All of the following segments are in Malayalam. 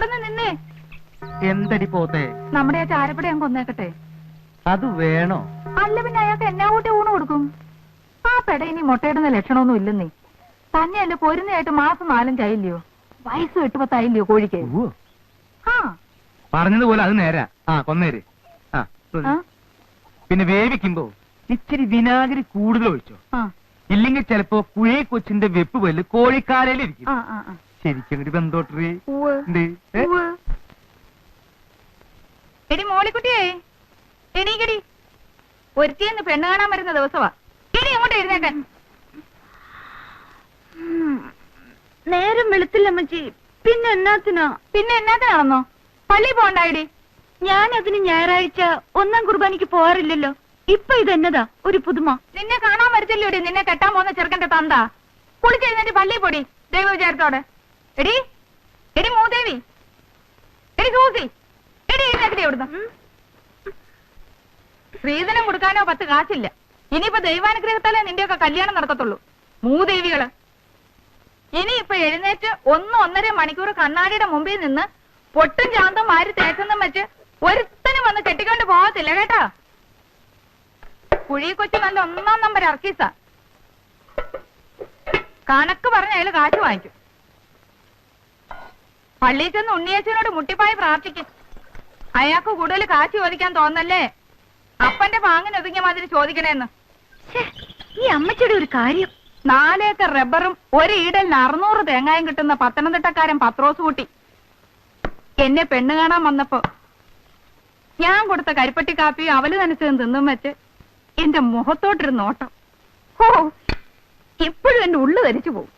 അവിടെ നിന്നേ. എന്തടി പോത്തെ? നമ്മുടെ ആ ചാരപ്പടി ഞാൻ കൊന്നേക്കട്ടെ. അത് വേണോ? അല്ല പിന്നെ അയാൾക്ക് എന്നാ കൂട്ടി ഊണ് കൊടുക്കും? ആ പെട ഇനി മുട്ടയിടുന്ന ലക്ഷണമൊന്നും ഇല്ലെന്നേ. തന്നെയല്ലേ പൊരുന്നയായിട്ട് മാസം 4-5 ആയില്ലയോ? വയസ്സ് 8-10 ആയില്ലയോ കോഴിക്ക്? ആ പറഞ്ഞതുപോലെ അത് നേരാ. കൊന്നേര്. പിന്നെ വേവിക്കുമ്പോ ഇച്ചിരി വിനാഗിരി കൂടുതൽ ഒഴിച്ചോ. ഇല്ലെങ്കിൽ ചിലപ്പോ കുഴി കൊച്ചിന്റെ വെപ്പ് വല്ല് കോഴിക്കാലയിലിരിക്കും. ശരിക്കും ബന്ധോട്ടേ. എടി മോളിക്കുട്ടിയേ, എണീക്കടി. ഒരുത്തിയെന്ന് പെണ്ണ് കാണാൻ വരുന്ന ദിവസമാ. എടി അങ്ങോട്ട് എഴുന്നേക്കാൻ. നേരം വെളുത്തില്ലമ്മച്ചി. പിന്നെ എന്നാത്തിനാണെന്നോ? പള്ളി പോണ്ടായിടി. ഞാനതിന് ഞായറാഴ്ച 1-ാം കുർബാനയ്ക്ക് പോവാറില്ലല്ലോ. ഇപ്പൊ ഇതെന്നതാ ഒരു പുതുമ? നിന്നെ കാണാൻ വരത്തില്ലോടി നിന്നെ കെട്ടാൻ പോകുന്ന ചെറുക്കന്റെ തന്ത. കുളിച്ചെഴുന്നേറ്റ് പള്ളി പൊടി ദൈവ വിചാരത്തോടെ. എടി എടി മൂദേവി, എടി സൂസി, എടി എഴുന്നേക്കടി അവിടുന്ന്. സ്ത്രീധനം കൊടുക്കാനോ 10 കാശില്ല. ഇനിയിപ്പോ ദൈവാനുഗ്രഹത്താലേ നിന്റെയൊക്കെ കല്യാണം നടക്കത്തുള്ളൂ. മൂദേവികള് ഇനിയിപ്പൊ എഴുന്നേറ്റ് 1-1.5 മണിക്കൂർ കണ്ണാടിയുടെ മുമ്പിൽ നിന്ന് പൊട്ടും ചാന്തം മാരി തേച്ചെന്നും വെച്ച് ഒരുത്തനും വന്ന് കെട്ടിക്കൊണ്ട് പോകത്തില്ല കേട്ടാ. കുഴി കൊച്ചു നല്ല 1-ാം നമ്പർ അർക്കീസ. കണക്ക് പറഞ്ഞ അയാൾ കാശ് വാങ്ങിക്കും. പള്ളിയിൽ ചെന്ന് ഉണ്ണിയേച്ചനോട് മുട്ടിപ്പായി പ്രാർത്ഥിക്കും. അയാൾക്ക് കൂടുതൽ കാശ് ചോദിക്കാൻ തോന്നല്ലേ? അപ്പന്റെ പാങ്ങിന് ഒതുങ്ങിയ മാതിരി ചോദിക്കണേന്ന്. ഈ അമ്മച്ചിയുടെ ഒരു കാര്യം. 4 ഏക്കർ റബ്ബറും 1 ഈടലിന് 600 തേങ്ങായും കിട്ടുന്ന പത്തനംതിട്ടക്കാരൻ പത്രോസ് കൂട്ടി എന്നെ പെണ്ണ് കാണാൻ വന്നപ്പോ ഞാൻ കൊടുത്ത കരിപ്പട്ടി കാപ്പിയും അവല് നനച്ചതും തിന്നും വെച്ച് എന്റെ മുഖത്തോട്ടൊരു നോട്ടം. ഓ, ഇപ്പോഴും എന്റെ ഉള്ളു ധരിച്ചു പോവും.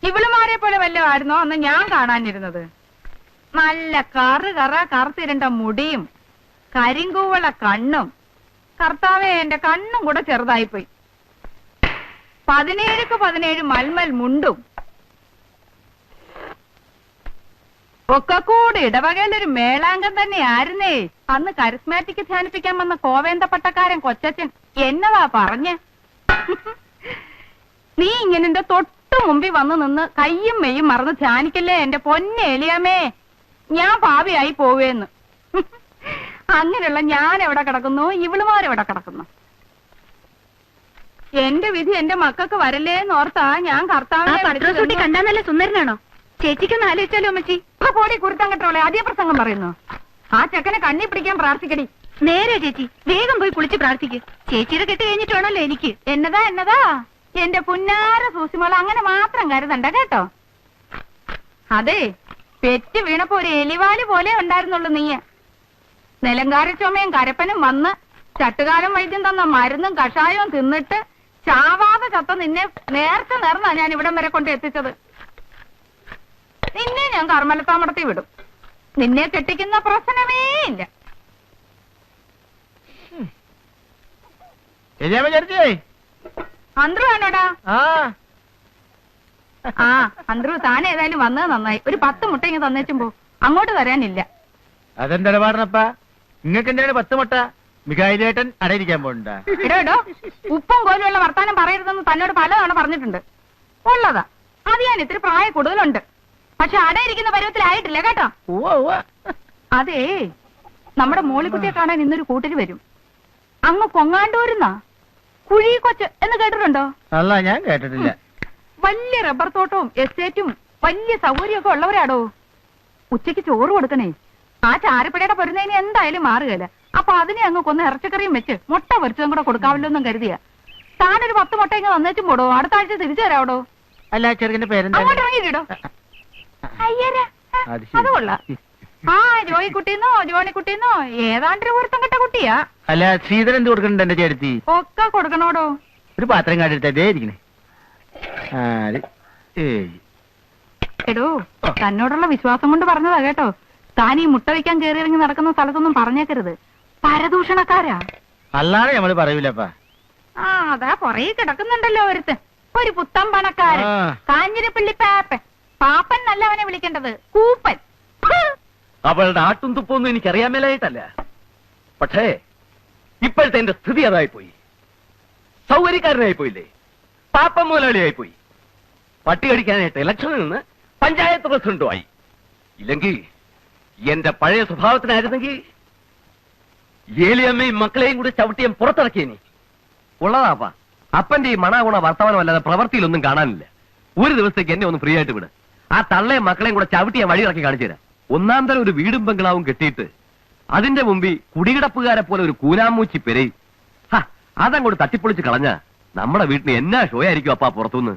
ഇവളുമാരെ പോലെ വല്ലതും ആയിരുന്നോ അന്ന് ഞാൻ കാണാനിരുന്നത്? നല്ല കറുത്തിരണ്ട മുടിയും കരിങ്കൂവള കണ്ണും. കർത്താവേ, എന്റെ കണ്ണും കൂടെ ചെറുതായിപ്പോയി. 17ക്ക് 17 മൽമൽ മുണ്ടും ഒക്കെ കൂടെ ഇടവകയിലൊരു മേളാങ്കം തന്നെ ആയിരുന്നേ. അന്ന് കരിസ്മാറ്റിക് ധ്യാനിപ്പിക്കാൻ വന്ന കോവേന്ത പട്ടക്കാരൻ കൊച്ചച്ചൻ എന്നതാ പറഞ്ഞ്. നീ ഇങ്ങനെ എന്റെ തൊട്ടു മുമ്പിൽ വന്ന് നിന്ന് കയ്യും മെയ്യും മറന്ന് ധ്യാനിക്കല്ലേ എന്റെ പൊന്നെ എലിയാമേ, ഞാൻ പാപിയായി പോവേന്ന്. അങ്ങനെയുള്ള ഞാൻ എവിടെ കിടക്കുന്നു, ഇവളുമാരെവിടെ കിടക്കുന്നു? എന്റെ വിധി എന്റെ മക്കൾക്ക് വരല്ലേന്ന് ഓർത്താ ഞാൻ കർത്താവിനെ കണ്ടാ നല്ല സുന്ദരനാണോ? ചേച്ചിക്കൊന്ന് ആലോചിച്ചാലോ അമ്മച്ചി? പോടി കുരുത്തം കെട്ടോളെ, അതേ പ്രസംഗം പറയുന്നു. ആ ചെക്കനെ കണ്ണി പിടിക്കാൻ പ്രാർത്ഥിക്കടി. നേരെ ചേച്ചി, വേഗം പോയി കുളിച്ച് പ്രാർത്ഥിക്ക്. ചേച്ചിയുടെ കെട്ട് കഴിഞ്ഞിട്ട് വേണമല്ലോ എനിക്ക്. എന്നതാ എന്റെ പുന്നാര സൂസിമോള, അങ്ങനെ മാത്രം കരുതണ്ട കേട്ടോ. അതെ, പെറ്റ് വീണപ്പോ ഒരു എലിവാല് പോലെ ഉണ്ടായിരുന്നുള്ളൂ നീ. നിലങ്കാര ചുമയും കരപ്പനും വന്ന് ചട്ടുകാലം വൈദ്യം തന്ന മരുന്നും കഷായവും തിന്നിട്ട് ചാവാതെ ചത്ത നിന്നെ നേർച്ച നേർന്നാ ഞാൻ ഇവിടം വരെ കൊണ്ട് എത്തിച്ചത്. നിന്നെ ഞാൻ കർമ്മലത്താമടത്തി വിടും. നിന്നെ കെട്ടിക്കുന്ന പ്രശ്നമേ ഇല്ല. അന്ത്രു വേണോടാ? അന്ത്രു, താൻ ഏതായാലും വന്നത് നന്നായി. ഒരു 10 മുട്ട ഇങ്ങ് തന്നേച്ചും പോ. അങ്ങോട്ട് തരാനില്ല. അതെന്താ പാടണപ്പാ? നിങ്ങൾക്ക് എന്താണ് 10 മുട്ട? മികായിലേട്ടൻ അടയിരിക്കാൻ പോണ്ട. ഇടോ, ഉപ്പും കോലുമുള്ള വർത്താനം പറയരുതെന്ന് തന്നോട് പലതവണ പറഞ്ഞിട്ടുണ്ട്. ഉള്ളതാ, അത് ഞാൻ ഇത്തിരി പ്രായ കൂടുതലുണ്ട്. പക്ഷെ അടയിരിക്കുന്ന പരുവത്തിലായിട്ടില്ല കേട്ടോ. അതേ, നമ്മുടെ മോളിക്കുട്ടിയെ കാണാൻ ഇന്നൊരു കൂട്ടര് വരും. അങ്ങ് കൊങ്ങാണ്ടൂരുന്നാ. കുഴി കൊച്ച് എന്ന് കേട്ടിട്ടുണ്ടോ? അല്ല, ഞാൻ കേട്ടിട്ടില്ല. വലിയ റബ്ബർ തോട്ടവും എസ്റ്റേറ്റും വലിയ സൗകര്യമൊക്കെ ഉള്ളവരാടോ. ഉച്ചയ്ക്ക് ചോറ് കൊടുക്കണേ. ആ ചാരപ്പടയുടെ പൊരുന്നതിന് എന്തായാലും മാറുകയില്ല. അപ്പൊ അതിനെ അങ്ങ് കൊന്ന് ഇറച്ചിക്കറിയും വെച്ച് മുട്ട പൊരിച്ചതും കൂടെ കൊടുക്കാവല്ലോ എന്നും കരുതിയ. താനൊരു 10 മുട്ട ഇങ്ങ് തന്നേച്ചും പോടോ. അടുത്ത ആഴ്ച തിരിച്ചു തരാവടോ. അല്ല, ചെറുക്കന്റെ പേരെന്താ? അങ്ങോട്ട് ഇറങ്ങിയിട്ടോ. അയ്യരാ, അത് കൊള്ളാം. ജോയിക്കുട്ടിന്നോ ജോണിക്കുട്ടിന്നോ ഏതാണ്ടൊരു പൊരുത്തം കെട്ട കുട്ടിയാ. അല്ല, ശ്രീധരൻ എന്ത് കൊടുക്കണ്ട എന്റെ ചേർത്തി? ഒക്കെ കൊടുക്കണോടോ. ഒരു പാത്രം കാട്ടിരുത്തേ ഇരിക്കണേ. എടോ, തന്നോടുള്ള വിശ്വാസം കൊണ്ട് പറഞ്ഞതാ കേട്ടോ. താൻ ഈ മുട്ട വയ്ക്കാൻ കയറിയിറങ്ങി നടക്കുന്ന സ്ഥലത്തൊന്നും പറഞ്ഞേക്കരുത്. പരദൂഷണക്കാരാ. അല്ലാതെ നമ്മള് പറയൂലപ്പാ. അതാ പുറകെ കിടക്കുന്നുണ്ടല്ലോ ഒരുത്തൻ, ഒരു പുത്തൻ പണക്കാരൻ. കാഞ്ഞിരപ്പള്ളി പാപ്പൻ. പാപ്പൻ നല്ല അവനെ വിളിക്കേണ്ടത്, കൂപ്പൻ. അവളുടെ ആട്ടും തുപ്പൊന്നും എനിക്കറിയാൻ മേലായിട്ടല്ല. പക്ഷേ ഇപ്പോഴത്തെ എന്റെ സ്ഥിതി അതായി പോയി. സൗകര്യക്കാരനായി പോയില്ലേ? പാപ്പൻ മുതലാളിയായി പോയി. പട്ടി കടിക്കാനായിട്ട് ഇലക്ഷനിൽ നിന്ന് പഞ്ചായത്ത് പ്രസിഡന്റുമായി. ഇല്ലെങ്കിൽ എന്റെ പഴയ സ്വഭാവത്തിനായിരുന്നെങ്കിൽ ഏലിയമ്മയും മക്കളെയും കൂടി ചവിട്ടിയും പുറത്തിറക്കിയേനി. ഉള്ളതാപ്പാ, അപ്പന്റെ ഈ മണാഗുണ വർത്തമാനമല്ലാതെ പ്രവൃത്തിയിലൊന്നും കാണാനില്ല. ഒരു ദിവസത്തേക്ക് എന്നെ ഒന്ന് ഫ്രീ ആയിട്ട് വിട്. ആ തള്ളയും മക്കളെയും കൂടെ ചവിട്ടിയെ വഴിയിറക്കി കാണിച്ചു തരാം. ഒന്നാം തരം ഒരു വീടും ബംഗ്ലാവും കെട്ടിയിട്ട് അതിന്റെ മുമ്പിൽ കുടികിടപ്പുകാരെ പോലെ ഒരു കൂനാമൂച്ചി പെരയും അതങ്ങോട്ട് തട്ടിപ്പൊളിച്ച് കളഞ്ഞ നമ്മുടെ വീട്ടിന് എന്നാ ഷോ ആയിരിക്കും അപ്പാ പുറത്തുനിന്ന്.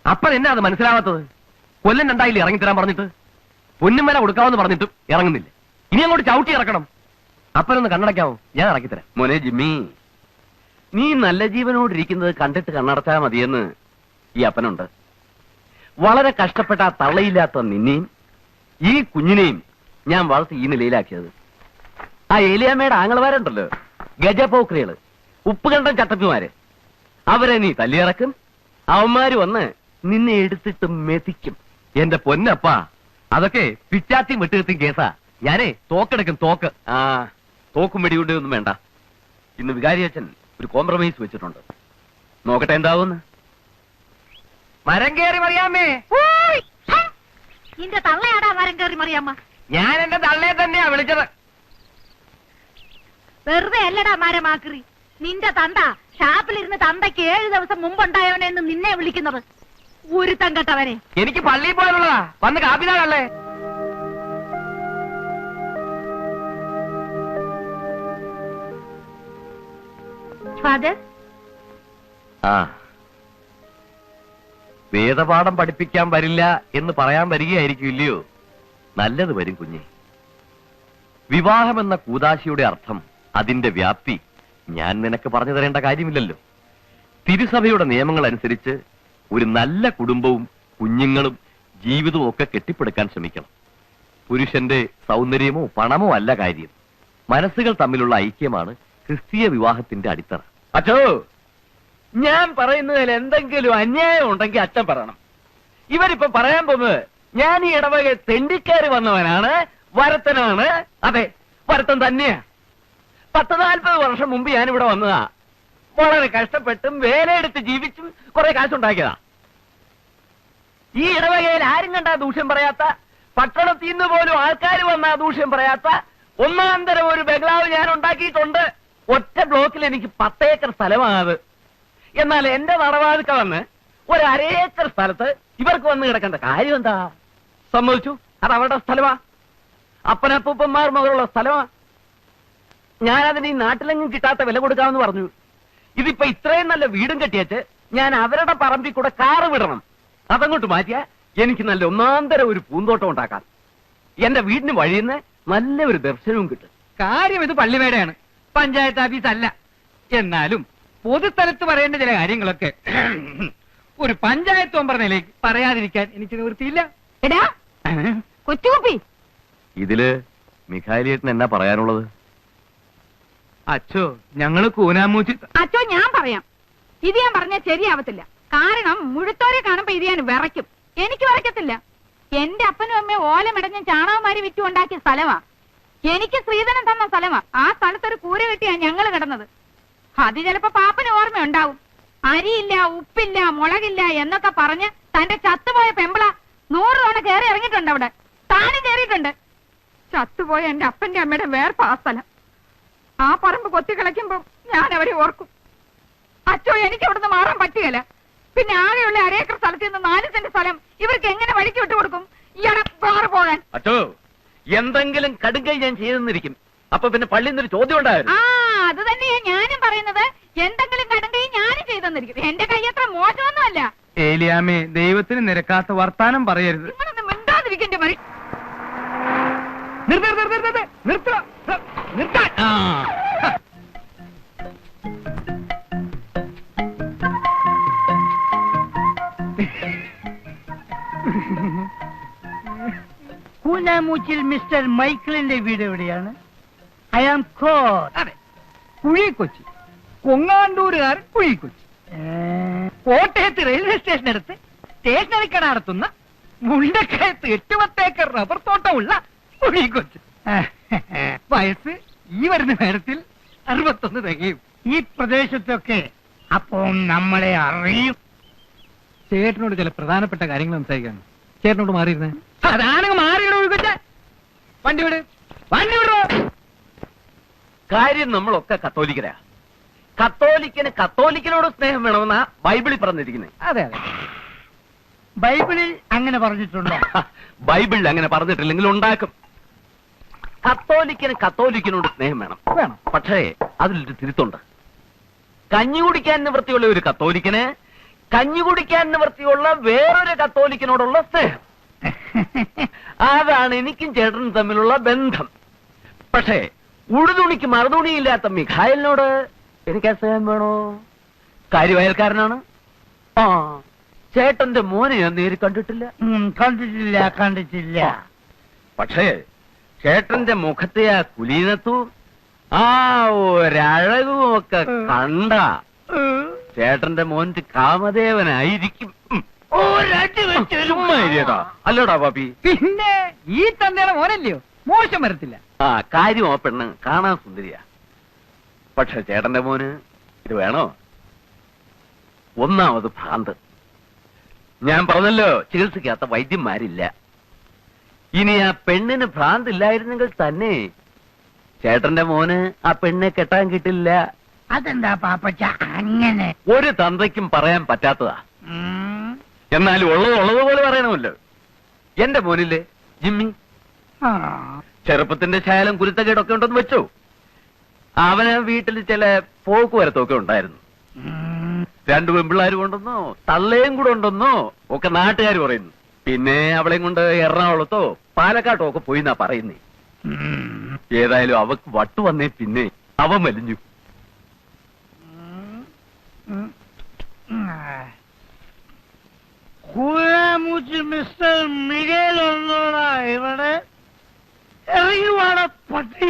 അപ്പൻ എന്നാ അത് മനസ്സിലാവാത്തത്? കൊല്ലം രണ്ടായില്ലേ ഇറങ്ങിത്തരാൻ പറഞ്ഞിട്ട്? പൊന്നുമല കൊടുക്കാമെന്ന് പറഞ്ഞിട്ടും ഇറങ്ങുന്നില്ല. ഇനി അങ്ങോട്ട് ചവിട്ടി ഇറക്കണം. അപ്പനൊന്ന് കണ്ണടയ്ക്കാമോ? ഞാൻ ഇറക്കിത്തരാം. മോനെ ജിമ്മി, നീ നല്ല ജീവനോടിരിക്കുന്നത് കണ്ടിട്ട് കണ്ണടച്ചാ മതിയെന്ന് ഈ അപ്പനുണ്ട്. വളരെ കഷ്ടപ്പെട്ട ആ തള്ളയില്ലാത്ത നിന്നെയും ഈ കുഞ്ഞിനെയും ഞാൻ വളർത്തി ഈ നിലയിലാക്കിയത്. ആ ഏലിയാമ്മയുടെ ആങ്ങളമാരുണ്ടല്ലോ, ഗജപോക്രികള്, ഉപ്പുകണ്ടം ചട്ടപ്പിമാര്, അവരെ നീ തല്ലിയിറക്കും. അവന്മാര് വന്ന് നിന്നെ എടുത്തിട്ട് മെതിക്കും. എന്റെ പൊന്നപ്പാ, അതൊക്കെ പിച്ചാത്തിയും വെട്ടുകത്തിയും കേസാ. ഞാനേ തോക്കെടുക്കും, തോക്ക്. ആ തോക്കും വെടിയുണ്ട് ഒന്നും വേണ്ട. ഇന്ന് വികാരി അച്ഛൻ ഒരു കോംപ്രമൈസ് വെച്ചിട്ടുണ്ട്. നോക്കട്ടെ എന്താവുന്ന്. മരം കയറി മറിയാമേ. നിന്റെ തള്ളയാടാ മരം കയറി മറിയാമ്മ. ഞാൻ എന്റെ തള്ളയെ തന്നെയാ വിളിച്ചത്. വെറുതെ അല്ലടാ മരമാക്രി. നിന്റെ തന്ത ഷാപ്പിലിരുന്ന് തന്തയ്ക്ക് 7 ദിവസം മുമ്പുണ്ടായവനെന്ന് നിന്നെ വിളിക്കുന്നത്. ഒരുത്തം കെട്ടവനെ. എനിക്ക് പള്ളിയിൽ പോകാനുള്ളതാ. വന്ന് കാപ്പിനാളല്ലേ? ഫാദർ, ആ, വേദപാഠം പഠിപ്പിക്കാൻ വരില്ല എന്ന് പറയാൻ വരികയായിരിക്കും, ഇല്ലയോ? നല്ലത് വരും കുഞ്ഞെ. വിവാഹമെന്ന കൂദാശിയുടെ അർത്ഥം, അതിന്റെ വ്യാപ്തി ഞാൻ നിനക്ക് പറഞ്ഞു തരേണ്ട കാര്യമില്ലല്ലോ. തിരുസഭയുടെ നിയമങ്ങൾ അനുസരിച്ച് ഒരു നല്ല കുടുംബവും കുഞ്ഞുങ്ങളും ജീവിതവും ഒക്കെ കെട്ടിപ്പടുക്കാൻ ശ്രമിക്കണം. പുരുഷന്റെ സൗന്ദര്യമോ പണമോ അല്ല കാര്യം. മനസ്സുകൾ തമ്മിലുള്ള ഐക്യമാണ് ക്രിസ്തീയ വിവാഹത്തിന്റെ അടിത്തറ. അച്ഛോ, ഞാൻ പറയുന്നതിൽ എന്തെങ്കിലും അന്യായം ഉണ്ടെങ്കിൽ അച്ഛൻ പറയണം. ഇവരിപ്പോ പറയാൻ പോകുന്നത് ഞാൻ ഈ ഇടവക തെണ്ടിക്കയറി വന്നവനാണ്, വരത്തനാണ്. അതെ, വരത്തൻ തന്നെയാ. 40-40 വർഷം മുമ്പ് ഞാനിവിടെ വന്നതാ. വളരെ കഷ്ടപ്പെട്ടും വേലയെടുത്ത് ജീവിച്ചും കുറെ കാശുണ്ടാക്കിയതാ. ഈ ഇടവകയിൽ ആരും കണ്ടാ ദൂഷ്യം പറയാത്ത, പട്ടണത്തിൽ നിന്ന് പോലും ആൾക്കാർ വന്നാ ദൂഷ്യം പറയാത്ത ഒന്നാം തരം ഒരു ബംഗ്ലാവ് ഞാൻ ഉണ്ടാക്കിയിട്ടുണ്ട്. ഒറ്റ ബ്ലോക്കിൽ എനിക്ക് 10 ഏക്കർ സ്ഥലമാണത്. എന്നാൽ എന്റെ നടവാതിക്ക വന്ന് ഒരു 1/2 ഏക്കർ സ്ഥലത്ത് ഇവർക്ക് വന്ന് കിടക്കേണ്ട കാര്യം എന്താ? സമ്മതിച്ചു, അത് അവരുടെ സ്ഥലമാ. അപ്പനപ്പൂപ്പന്മാർ മുതലുള്ള സ്ഥലമാ. ഞാനതിന് ഈ നാട്ടിലെങ്ങും കിട്ടാത്ത വില കൊടുക്കാമെന്ന് പറഞ്ഞു. ഇതിപ്പോ ഇത്രയും നല്ല വീടും കെട്ടിയച്ച് ഞാൻ അവരുടെ പറമ്പിൽ കൂടെ കാറ് വിടണം. അതങ്ങോട്ട് മാറ്റിയാ എനിക്ക് നല്ല ഒന്നാന്തരം ഒരു പൂന്തോട്ടം ഉണ്ടാക്കാം. എന്റെ വീടിന് വഴിയുന്ന നല്ല ഒരു ദർശനവും കിട്ടും. കാര്യം ഇത് പള്ളിമേടയാണ്, പഞ്ചായത്ത് ഓഫീസ് അല്ല. എന്നാലും പൊതുസ്ഥലത്ത് പറയേണ്ട ചില കാര്യങ്ങളൊക്കെ ഒരു പഞ്ചായത്ത് മെമ്പർ നിലയ്ക്ക് പറയാതിരിക്കാൻ എനിക്ക് നിവൃത്തിയില്ല. എടാ കൊച്ചുകുപ്പി, ഇതില് മിഖായിലേട്ടൻ എന്നാ പറയാനുള്ളത്? അച്ഛോ, ഞങ്ങള് കൂനാമൂച്ചി. അച്ചോ ഞാൻ പറയാം. ഇത് ഞാൻ പറഞ്ഞാൽ ശരിയാവത്തില്ല. കാരണം മുഴുത്തോരെ കാണുമ്പോ ഇത് ഞാൻ വിറയ്ക്കും. എനിക്ക് വിറയ്ക്കത്തില്ല. എന്റെ അപ്പനും അമ്മയും ഓലമിടഞ്ഞ ചാണകമാരി വിറ്റു ഉണ്ടാക്കിയ സ്ഥലമാ. എനിക്ക് ശ്രീധരൻ തന്ന സ്ഥലമാ. ആ സ്ഥലത്തൊരു കൂര കെട്ടിയാ ഞങ്ങള് കിടന്നത്. അത് ചിലപ്പോ പാപ്പന് ഓർമ്മയുണ്ടാവും. അരിയില്ല, ഉപ്പില്ല, മുളകില്ല എന്നൊക്കെ പറഞ്ഞ് തന്റെ ചത്തുപോയ പെമ്പിള 100 തവണ കയറി ഇറങ്ങിയിട്ടുണ്ട്. അവിടെ താനും കയറിയിട്ടുണ്ട്. ചത്തുപോയ എന്റെ അപ്പന്റെ അമ്മയുടെ വേർപ്പ് ആ സ്ഥലം. ആ പറമ്പ് കൊത്തി കളിക്കുമ്പോ ഞാൻ അവരെ ഓർക്കും. അച്ചോ, എനിക്ക് അവിടുന്ന് മാറാൻ പറ്റുകയില്ല. പിന്നെ ആകെയുള്ള 1/2 ഏക്കർ സ്ഥലത്ത് നിന്ന് 4 സെന്റ് സ്ഥലം ഇവർക്ക് എങ്ങനെ വഴിക്ക് വിട്ടു കൊടുക്കും? ഇയാളെ വേറെ പോകാൻ. അച്ഛോ, എന്തെങ്കിലും കടുങ്കൈ ഞാൻ ചെയ്തെന്നിരിക്കും. അപ്പൊ പിന്നെ പള്ളിയിൽ നിന്നൊരു ചോദ്യം ഉണ്ടായിരുന്നു. ആ, അത് തന്നെയാ ഞാനും പറയുന്നത്. എന്തെങ്കിലും കടുങ്കൈ ഞാനും ചെയ്തെന്നിരിക്കും. എന്റെ കൈ അത്ര മോശമൊന്നുമല്ല. ഏലിയാമേ, ദൈവത്തിന് നിരക്കാത്ത വർത്താനം പറയരുത്. നിങ്ങളൊന്ന് മിണ്ടാതിരിക്കന്റെ മറി. നിർത്താൻ. കൂനാമൂച്ചിൽ മിസ്റ്റർ മൈക്കിളിന്റെ വീട് എവിടെയാണ്? I am coat. അതെ, കുഴിക്കൊച്ചി. കൊങ്ങാണ്ടൂരുകാരൻ കുഴിക്കൊച്ചി. കോട്ടയത്ത് റെയിൽവേ സ്റ്റേഷനടുത്ത് സ്റ്റേഷനറി കട നടത്തുന്ന മുണ്ടക്കയത്ത് 8-10 ഏക്കർ റബ്ബർ തോട്ടമുള്ള കുഴിക്കൊച്ചി. വയസ്സ് ഈ വരുന്ന നേരത്തിൽ 61 തികയും. ഈ പ്രദേശത്തൊക്കെ അപ്പോൾ നമ്മളെ അറിയും. ചേട്ടനോട് ചില പ്രധാനപ്പെട്ട കാര്യങ്ങൾ സംസാരിക്കാണ്. ചേട്ടനോട് മാറിയിരുന്നേ. അതാണെങ്കിൽ മാറിയിടോ കൊച്ചേ. വണ്ടി വിട്, വണ്ടി വിടോ. കാര്യം നമ്മളൊക്കെ കത്തോലിക്കരാ. കത്തോലിക്കനോട് സ്നേഹം വേണമെന്നാ ബൈബിളിൽ പറഞ്ഞിരിക്കുന്നത്. അതെ അതെ, ബൈബിളിൽ അങ്ങനെ പറഞ്ഞിട്ടുണ്ടോ? ബൈബിളിൽ അങ്ങനെ പറഞ്ഞിട്ടില്ലെങ്കിൽ ഉണ്ടാക്കും. കത്തോലിക്കനോട് സ്നേഹം വേണം. വേണം. പക്ഷേ അതിലൊരു തിരുത്തുണ്ട്. കഞ്ഞി കുടിക്കാൻ നിവൃത്തിയുള്ള ഒരു കത്തോലിക്കന് കഞ്ഞി കുടിക്കാൻ നിവൃത്തിയുള്ള വേറൊരു കത്തോലിക്കനോടുള്ള സ്നേഹം. അതാണ് എനിക്കും ചേട്ടനും തമ്മിലുള്ള ബന്ധം. പക്ഷേ ഉടുതുണിക്ക് മറുതുണിയില്ലാത്ത മിഖായലിനോട് എനിക്ക് ആ സ്നേഹം വേണോ? കാര്യവയൽക്കാരനാണ്. ആ, ചേട്ടന്റെ മോനെ ഞാൻ നേരി കണ്ടിട്ടില്ല. കണ്ടിട്ടില്ല. പക്ഷേ ചേട്ടന്റെ മുഖത്തെ ആ കുലീനത്തും ആ ഒരഴകും ഒക്കെ കണ്ട ചേട്ടന്റെ മോന്റെ കാമദേവനായിരിക്കും. അല്ലടാ പാപ്പി? പിന്നെ ഈ തന്തയുടെ മോനല്ലയോ, മോശം വരത്തില്ല. ആ, കാര്യം ആ പെണ്ണ് കാണാൻ സുന്ദരിയാ. പക്ഷെ ചേട്ടന്റെ മോന് ഇത് വേണോ? ഒന്നാമത് ഭ്രാന്ത്. ഞാൻ പറഞ്ഞല്ലോ, ചികിത്സിക്കാത്ത വൈദ്യന്മാരില്ല. ഇനി ആ പെണ്ണിന് ഭ്രാന്തില്ലായിരുന്നെങ്കിൽ തന്നെ ചേട്ടന്റെ മോന് ആ പെണ്ണെ കെട്ടാൻ കിട്ടില്ല. അതെന്താ പാപ്പച്ച അങ്ങനെ? ഒരു തന്തയ്ക്കും പറയാൻ പറ്റാത്തതാ. എന്നാലും ഉള്ളതുപോലെ പറയണമല്ലോ. എന്റെ മോനില്ലേ ജിമ്മി, ചെറുപ്പത്തിന്റെ ശാലം കുരുത്തക്കേടൊക്കെ ഉണ്ടെന്ന് വെച്ചോ. അവന് വീട്ടിൽ ചില പോക്കുവരത്തൊക്കെ ഉണ്ടായിരുന്നു. 2 പെൺപിള്ളേരും ഉണ്ടെന്നോ തള്ളയും കൂടെ ഉണ്ടെന്നോ ഒക്കെ നാട്ടുകാർ പറയുന്നു. പിന്നെ അവളെയും കൊണ്ട് എറണാകുളത്തോ പാലക്കാട്ടോ ഒക്കെ പോയി എന്നാ പറയുന്നേ. ഏതായാലും അവക്ക് വട്ടു വന്നേ പിന്നെ അവൻ വലിഞ്ഞു. മിസ്റ്റർ മിഗേൽ ഒന്നോടാ ഇവിടെ ഇറങ്ങി വാടാ പട്ടി,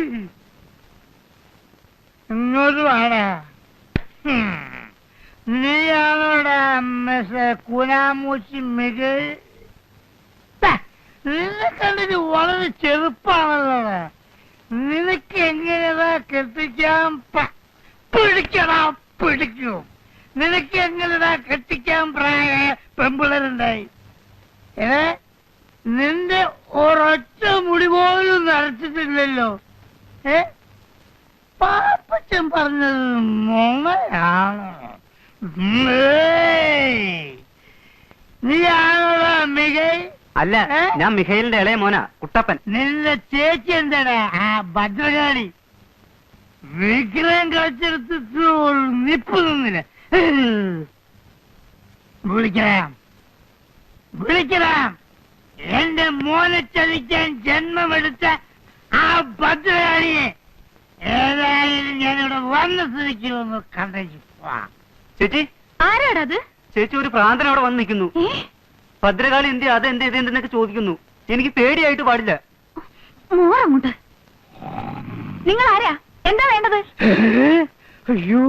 ഇങ്ങോട്ട് വാടാ. നീയാണോടാ മിസ്റ്റർ കുനാമൂച്ചി മിഗേൽ? നിന്നെ കണ്ടിട്ട് വളരെ ചെറുപ്പാണല്ലോ. നിനക്ക് എങ്ങനെയാ കെട്ടിക്കാൻ പിടിക്കും? നിനക്ക് എങ്ങനെയാ കെട്ടിക്കാൻ പ്രായ പെമ്പിളരുണ്ടായി? നിന്റെ ഒരൊറ്റ മുടി പോലും നരച്ചിട്ടില്ലല്ലോ. പാപ്പച്ചൻ പറഞ്ഞത് നുണയാണോ? നീയാണോടാ മികൈ? അല്ല, ഞാൻ മിഖേലിന്റെ ഇളയ മോനാ, കുട്ടപ്പൻ. നിന്റെ ചേച്ചി എന്താടാ ആ ഭദ്രകാളി? വിഗ്രഹം കളിച്ചെടുത്തിട്ട് നിപ്പ് നിന്നില്ല. വിളിക്കണം. എന്റെ മോനെ ചതിക്കാൻ ജന്മമെടുത്ത ആ ഭദ്രകാളിയെ ഏതായാലും ഞാനിവിടെ വന്ന സ്ഥിതിക്ക് ഒന്ന് കണ്ടേച്ചു. ചേച്ചി, ആരാടത്? ചേച്ചി ഒരു പ്രാന്തൻ അവിടെ വന്ന് നിൽക്കുന്നു. ഭദ്രകാളി എന്ത് അതെന്തെന്നൊക്കെ ചോദിക്കുന്നു. എനിക്ക് പേടിയായിട്ട് പാടില്ല. മോറങ്ങോട്ട്. നിങ്ങൾ ആരാ? എന്താ വേണ്ടത്? അയ്യോ,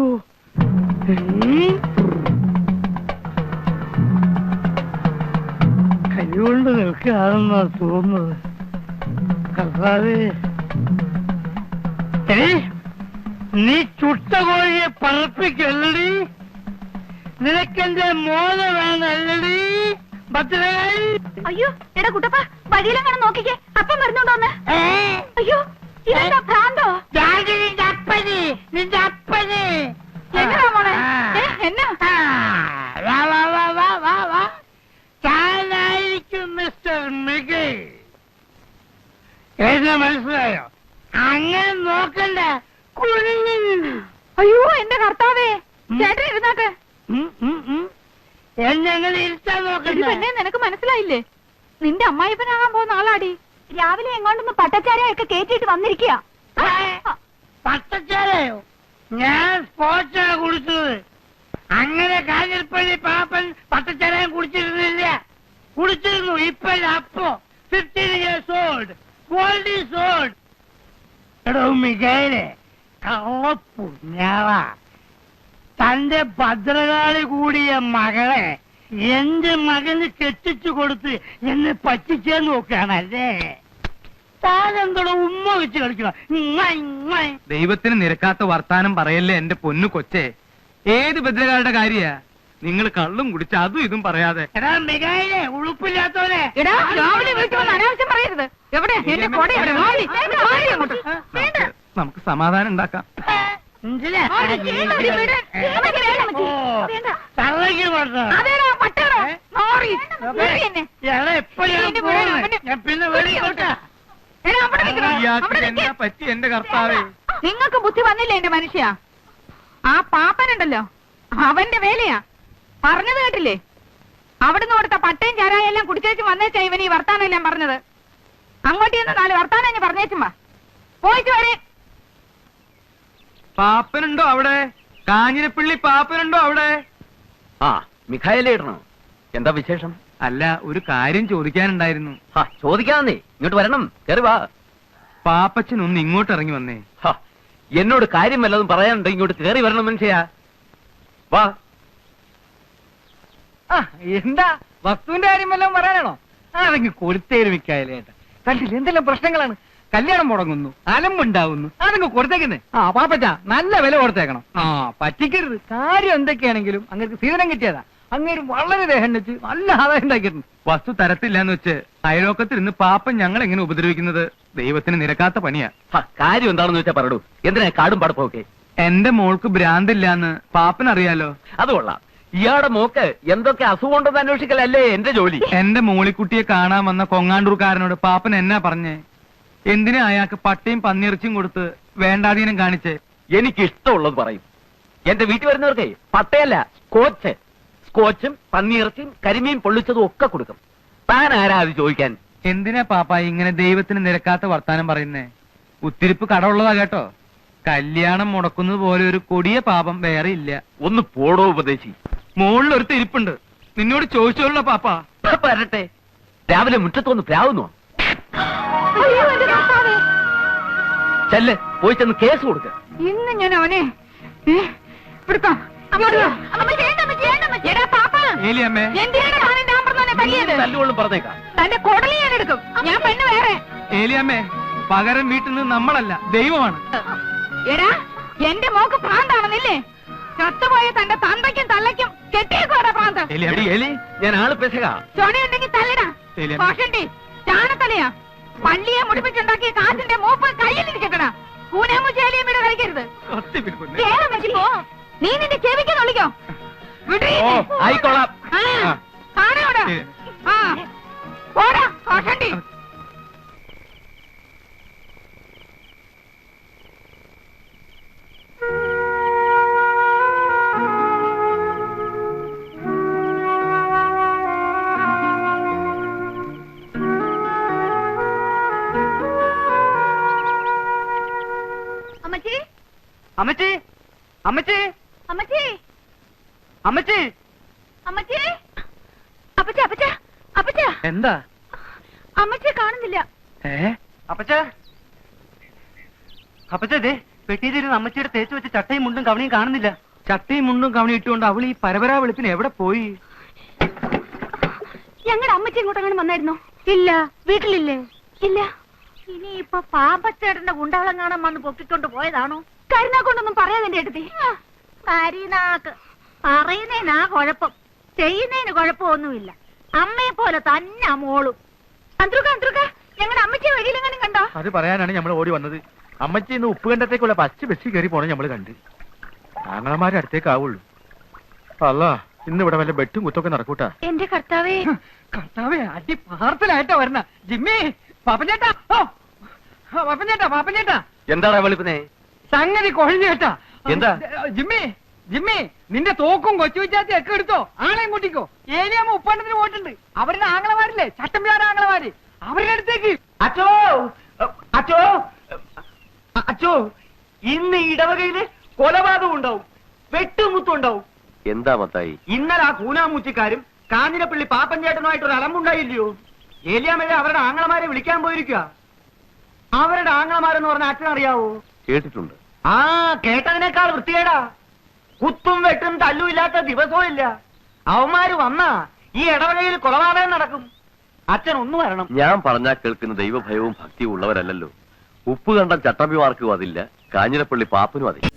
കൈകൊണ്ട് നിൽക്കുകയാണെന്നാ തോന്നുന്നത്. കർത്താവേ, നീ ചുട്ട കോഴിയെ പറപ്പിക്കല്ലടി. നിനക്കെന്റെ മോനെ വേണല്ലടി ഭദ്രകാളി. അയ്യോ എടാ കുട്ടപ്പ, വഴിയിലെങ്ങനെ നോക്കിക്കേ, അപ്പം വരുന്നുണ്ടോന്ന്. അയ്യോ ഇതെന്താ ഭ്രാന്തോ? നിന്റെ അപ്പന് എങ്ങനാ മോളെ? എന്നാ താനായിരിക്കും മിസ്റ്റർ മിഗേൽ. എന്നെ മനസ്സിലായോ? അങ്ങനെ നോക്കണ്ട. അയ്യോ എന്റെ കർത്താവേ, ചേട്ടൻ ഇരുന്നാട്ടെ. എന്നെ ഇരുത്താൻ നോക്കണ്ട. പിന്നെ നിനക്ക് മനസ്സിലായില്ലേ? നിന്റെ അമ്മായിപ്പനാകാൻ പോകുന്ന ആളാടി. രാവിലെ എങ്ങോട്ടൊന്ന് പട്ടച്ചാരയൊക്കെ കേറ്റിട്ട് വന്നിരിക്കുക. പട്ടച്ചാരയോ? ഞാൻ സ്പോർട്സാ കുടിച്ചത്. അങ്ങനെ കാഞ്ഞിരപ്പള്ളി പാപ്പൻ പട്ടച്ചാരയും കുടിച്ചിരുന്നു. ഇപ്പഴ അപ്പോ 15 years old. Gold is old. എടോ മികേലെ, കള്ളപ്പുണ്യാളാ. തന്റെ ഭദ്രകാളി കൂടിയ മകളെ എന്റെ മകന് കെട്ടിച്ചു കൊടുത്ത് എന്നെ പറ്റിച്ചേന്ന് നോക്കുകയാണല്ലേ. താനെന്തോടെ ഉമ്മ വെച്ച് കളിക്കണം. ദൈവത്തിന് നിരക്കാത്ത വർത്താനം പറയല്ലേ എന്റെ പൊന്നു കൊച്ചേ. ഏത് ഭദ്രകാളുടെ കാര്യ? നിങ്ങൾ കള്ളും കുടിച്ച് അതും ഇതും പറയാതെ. എടാ മികായിലെ ഉളുപ്പില്ലാത്തവനെ. എടാ രാവിലെ വീട്ടിൽ വന്ന് അനാവശ്യം പറയരുത്. എവിടെ എന്റെ കൊട എവിടെ? വാടി, വാടി അങ്ങോട്ട്. വേണ്ട. നമുക്ക് സമാധാനം ഉണ്ടാക്കാം. മനസ്സിലാ? വാടി, വാടി, വിട്. അമ്മച്ചി വേണ്ട, അമ്മച്ചി. വേണ്ട. തള്ളയ്ക്ക് കൊടുത്തോ? അതേടാ പട്ടേടാ. നോറി. വിടി എന്നെ. എടാ ഇപ്പൊ ഞാൻ ഇനി പോകുന്നു. അവനെ- ഞാൻ പിന്നെ വിളിക്കോട്ടാ. എടാ അവിടെ നിൽക്കണം. ഇയാൾക്ക് അവിടെ എന്നാ നിൽക്ക്. പറ്റി എന്റെ കർത്താവേ? നിങ്ങൾക്ക് ബുദ്ധി വന്നില്ലേ എന്റെ മനുഷ്യ? ആ പാപ്പനുണ്ടല്ലോ, അവന്റെ വേലയാ. പറഞ്ഞത് കേട്ടില്ലേ? അവിടുന്ന് കൊടുത്ത പട്ടയും ചാരായം എല്ലാം കുടിച്ചേച്ചും വന്നേച്ചാ ഇവൻ ഈ വർത്താനം എല്ലാം പറഞ്ഞത്. അങ്ങോട്ട് ചെന്ന് 4 വർത്താനം ഞാൻ പറഞ്ഞേച്ചും വാ. പോയിട്ട് വരെ. പാപ്പനുണ്ടോ അവിടെ? കാഞ്ഞിരപ്പള്ളി പാപ്പനുണ്ടോ അവിടെ? ആ മിഖായിലെ ഇടണോ? എന്താ വിശേഷം? അല്ല, ഒരു കാര്യം ചോദിക്കാനുണ്ടായിരുന്നു. ചോദിക്കാന്നേ, ഇങ്ങോട്ട് വരണം, കയറി വാ. പാപ്പച്ചൻ ഒന്ന് ഇങ്ങോട്ട് ഇറങ്ങി വന്നേ. എന്നോട് കാര്യം വല്ലതും പറയാനുണ്ട്, ഇങ്ങോട്ട് കയറി വരണം മനുഷ്യ. വാ. എന്താ വസ്തുവിന്റെ കാര്യം വല്ലതും പറയാനാണോ? അതെങ്കിൽ കൊടുത്തേര് മിക്കായാലേട്ടാ. കണ്ടില്ല എന്തെല്ലാം പ്രശ്നങ്ങളാണ്. കല്യാണം മുടങ്ങുന്നു, അലമ്പുണ്ടാവുന്നു, അതങ്ങ് കൊടുത്തേക്കുന്നേ. പാപ്പച്ച നല്ല വില കൊടുത്തേക്കണം. പറ്റിക്കരുത്. കാര്യം എന്തൊക്കെയാണെങ്കിലും അങ്ങനെ സീതനം കിട്ടിയതാ. അങ്ങേര് വളരെ ദേഹം വെച്ച് നല്ല ആദായം ഉണ്ടാക്കിയിരുന്നു. വസ്തു തരത്തില്ല എന്ന് വെച്ച് അയലോക്കത്തിൽ നിന്ന് പാപ്പൻ ഞങ്ങൾ എങ്ങനെ ഉപദ്രവിക്കുന്നത് ദൈവത്തിന് നിരക്കാത്ത പണിയാ. കാര്യം എന്താണെന്ന് വെച്ചാ പറയൂ. എന്തിനാ കാടും പടപ്പൊക്കെ? എന്റെ മോൾക്ക് ഭ്രാന്തില്ലാന്ന് പാപ്പനറിയാലോ. അത് കൊള്ളാം. ഇയാളുടെ മോക്ക് എന്തൊക്കെ അസുഖം ഉണ്ടെന്ന് അന്വേഷിക്കലല്ലേ എന്റെ ജോലി. എന്റെ മോളിക്കുട്ടിയെ കാണാൻ വന്ന കൊങ്ങാണ്ടൂർക്കാരനോട് പാപ്പൻ എന്നാ പറഞ്ഞേ? എന്തിനാ അയാൾക്ക് പട്ടയും പന്നിയിറച്ചിയും കൊടുത്ത് വേണ്ടാധീനം കാണിച്ചേ? എനിക്ക് ഇഷ്ടമുള്ളത് പറയും. എന്റെ വീട്ടിൽ വരുന്നവർക്കേ പട്ടയല്ല, സ്കോച്ചും പന്നിയിറച്ചിയും കരിമീൻ പൊള്ളിച്ചതും ഒക്കെ കൊടുക്കും. താൻ ആരാ അത് ചോദിക്കാൻ? എന്തിനാ പാപ്പ ഇങ്ങനെ ദൈവത്തിന് നിരക്കാത്ത വർത്താനം പറയുന്നേ? ഉത്തിരിപ്പ് കടമുള്ളതാ കേട്ടോ. കല്യാണം മുടക്കുന്നത് പോലെ ഒരു കൊടിയ പാപം വേറെ ഇല്ല. ഒന്ന് പോടോ ഉപദേശി. മുകളിൽ ഒരു തിരിപ്പുണ്ട്, നിന്നോട് ചോദിച്ചോളൂ പാപ്പ. വരട്ടെ. രാവിലെ മുറ്റത്തൊന്ന് പ്രാവുന്നു. അയ്യോ, എന്റെ കർത്താവേ. ചെല്ല്, പോയി ചെന്ന് കേസ് കൊടുക്ക. ഇന്ന് ഞാൻ അവനെ എടുക്കാം. ഏലിയമ്മേ, എന്തിനാണ് താനെ ഞാൻ പറഞ്ഞവനെ തല്ലിയത്? തല്ലുകൊള്ളും പറഞ്ഞേക്കാം. തന്റെ കൊടലി ഞാൻ എടുക്കും. ഞാൻ പെണ്ണ് വേറെ. ഏലിയമ്മേ, പകരം വീട്ടിൽ നിന്ന് നമ്മളല്ല ദൈവമാണ്. എടാ എന്റെ മോക്ക് ഭ്രാന്താണെന്നില്ലേ? ചത്തുപോയ തന്റെ തന്തയ്ക്കും തള്ളയ്ക്കും കെട്ടിയേക്കോടാ ഭ്രാന്ത്. എലി, ഞാൻ ആള് പെശക. ചൊണയുണ്ടെങ്കിൽ തല്ലടാ. ശരി. കോഷണ്ടി ചാണത്തലയാ. പള്ളിയെ മുടിപ്പിച്ചുണ്ടാക്കിയ കാശിന്റെ മൂപ്പ് കയ്യിലിരിക്കട്ടടാ. കൂനാമുചേലിയമ്മയുടെ കളിക്കരുത്. നീ നിന്റെ ചെവിക്ക് തൊളിക്കോ? ആയിക്കോളാം. കാണോടാ. പോടാ കോഷണ്ടി. അമ്മച്ചി, അമ്മച്ചി, അമ്മച്ചി, അമ്മച്ചി, അമ്മച്ചി. അമ്മച്ചി, അപ്പച്ച, അപ്പച്ച, അപ്പച്ച, എന്താ? അമ്മച്ചിയെ കാണുന്നില്ല. അപ്പച്ച, അപ്പച്ചേ, പെട്ടിയിലിരുന്ന് അമ്മച്ചിയുടെ തേച്ച് വെച്ച ചട്ടയും മുണ്ടും കവണിയും കാണുന്നില്ല. ചട്ടയും മുണ്ടും കവണി ഇട്ടുകൊണ്ട് അവൾ ഈ പരപരാ വെളുപ്പിന് എവിടെ പോയി? ഞങ്ങളുടെ അമ്മച്ചി ഇങ്ങോട്ടങ്ങനെ വന്നായിരുന്നോ? ഇല്ല. വീട്ടിലില്ലേ? ഇല്ല. ഇനിയിപ്പൊ പാമ്പച്ചേട്ടന്റെ ഗുണ്ടാളം കാണാൻ വന്ന് പൊക്കിക്കൊണ്ട് പോയതാണോ? കരുനാക്കൊണ്ടൊന്നും പറയാതെ എന്റെ അടുത്ത്. കരിനാക്ക് പറയുന്നതിനാ കുഴപ്പം, ചെയ്യുന്നതിന് കുഴപ്പമൊന്നുമില്ല. അമ്മയെ പോലെ തന്നെ മോളും. ഞങ്ങളുടെ അമ്മച്ചി വഴിയിലെങ്ങനെ കണ്ടോ? അത് പറയാനാണ് നമ്മൾ ഓടി വന്നത്. അമ്മച്ചി ഇന്ന് ഉപ്പുകണ്ടത്തേക്കുള്ള പച്ച ബസ്സിൽ കയറി പോണേ നമ്മൾ കണ്ട്. ആങ്ങളമാരെ അടുത്തേക്കാവുള്ളൂ. അല്ല, ഇന്ന് ഇവിടെ വല്ല ബെട്ടും കുത്തൊക്കെ നടക്കൂട്ടാ. എന്റെ കർത്താവേ, കർത്താവേ, അടി പാർസലായിട്ടാ വരണ. ജിമ്മി, പാപ്പഞ്ചേട്ടാ, പാപ്പഞ്ചേട്ടാ, പാപ്പഞ്ചേട്ടാ. എന്താടാ വെളുപ്പിനെ? സംഗതി കൊഴിഞ്ഞേട്ടാ. എന്താ? ജിമ്മി, ജിമ്മി, നിന്റെ തോക്കും കൊച്ചു വിച്ചാത്തി ഒക്കെ എടുത്തോ, ആളെയും കൂട്ടിക്കോ. ഏലിയാമ്മ ഉപ്പണ്ടത്തിന് പോയിട്ടുണ്ട്. അവരുടെ ആങ്ങളമാരില്ലേ, ചട്ടമ്പിയാറ് ആങ്ങളമാര്, അവരുടെ അടുത്തേക്ക്. അച്ചോ, അച്ചോ, അച്ചോ, ഇന്ന് ഇടവകയില് കൊലപാതകം ഉണ്ടാവും, വെട്ടുമുത്തും ഉണ്ടാവും. എന്താ മത്തായി? ഇന്നലെ ആ കൂനാമൂച്ചിക്കാരും കാഞ്ഞിരപ്പള്ളി പാപ്പഞ്ചേട്ടനുമായിട്ടൊരു അലമ്പുണ്ടായില്ലയോ? ഏലിയാമ്മ അവരുടെ ആങ്ങളമാരെ വിളിക്കാൻ പോയിരിക്കുക. അവരുടെ ആങ്ങളമാരെന്ന് പറഞ്ഞ അച്ഛനറിയാവോ? കേട്ടിട്ടുണ്ട്. ആ, കേട്ടതിനേക്കാൾ വൃത്തികേടാ. കുത്തും വെട്ടും തല്ലും ഇല്ലാത്ത ദിവസവും ഇല്ല. അവന്മാര് വന്നാ ഈ ഇടവകയിൽ കൊലപാതകം നടക്കും. അച്ഛൻ ഒന്ന് വരണം. ഞാൻ പറഞ്ഞാൽ കേൾക്കുന്ന ദൈവഭയവും ഭക്തിയും ഉള്ളവരല്ലല്ലോ. ഉപ്പ് കണ്ട ചട്ടമ്പിമാർക്കും അതില്ല, കാഞ്ഞിരപ്പള്ളി പാപ്പനും അതില്ല.